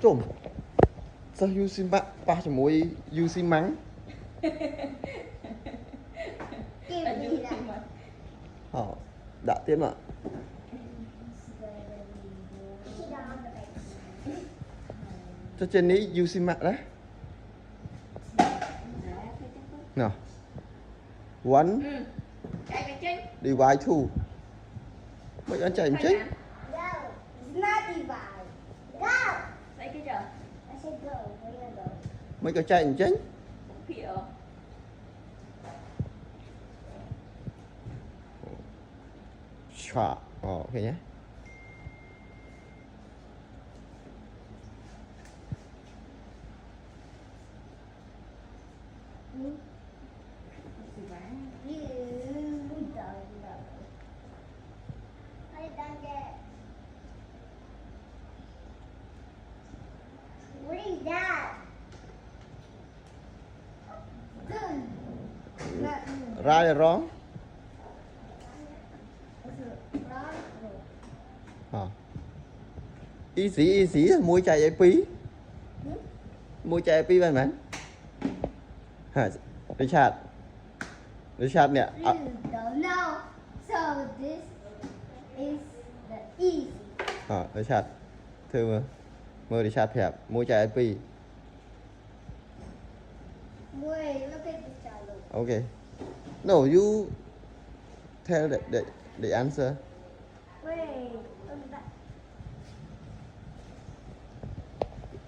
trộm sao UC bạn ba cho mối UC mắng đã tiếp ạ cho trên ní UC mạng đấy nào one divide two mấy anh chạy chết mấy cái chạy chết chà ok nhé What is that? right or wrong easy môi chạy ai pí môi chạy ai pí vậy mà hả Richard nè No. So this is the easy. Richard thưa mơ Richard phẹp môi chạy ai pí Wait, look at this child. okay no you tell the answer Wait, look at that.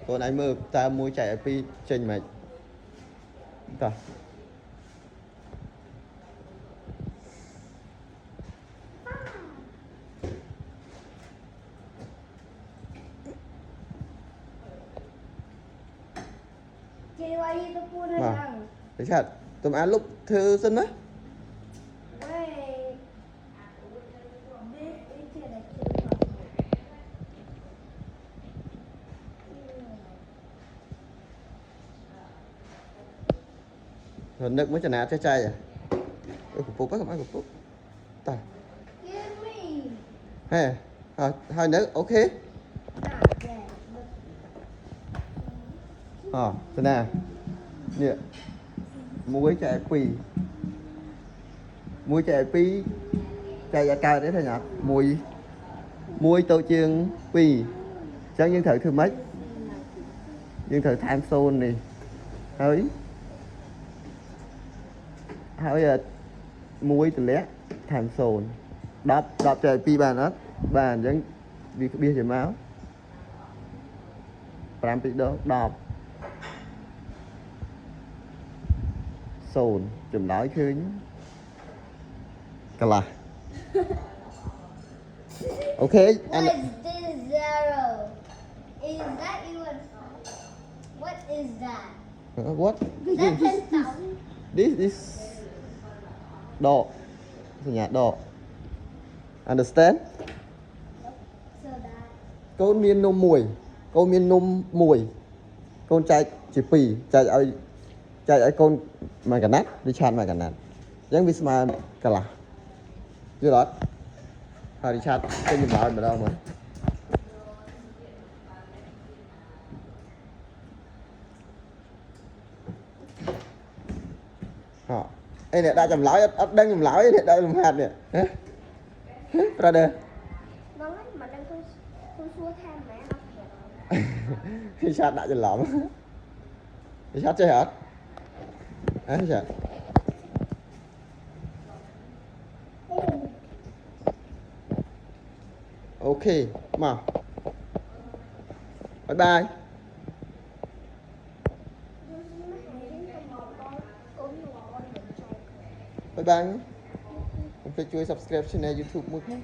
còn anh mơ ta môi chạy ai pí trên mạch ta Richard tụi ăn lúc thư xin á rồi nước mới chả nát trái chay à cục phục á không ai cục phục ta hè hai nước ok thế nào nè muối chạy quỳ muối chạy pí chạy cao đấy thôi nhỉ muối tô chiên quỳ chẳng những thử mấy nhưng thử tham xôn này hơi muối từ lẽ tham xôn đập chạy pí bàn đó bàn chẳng vì bia chảy máu làm tí đó đập xôn chùm nói khơi nhé cả là ok What is this zero? Is that even? What is that? What? Is that 10,000? This độ nhà độ understand So that. con miên nôm mùi con trai chỉ pì chạy ai con mà cả nát đi chan mà cả nát giống như mà cả là như đó hai đi chan cái nhìn bảo mà đâu mà đây nè đã chầm lái đang chầm lái nè đang chầm hạt nè ra đây Vâng ấy, mà đang tôi xua than mẹ nó kìa. đi chan đã chầm lắm đi chan chơi hả chà ok mà bye bye bye bye không phải chui subscribe channel YouTube một nhé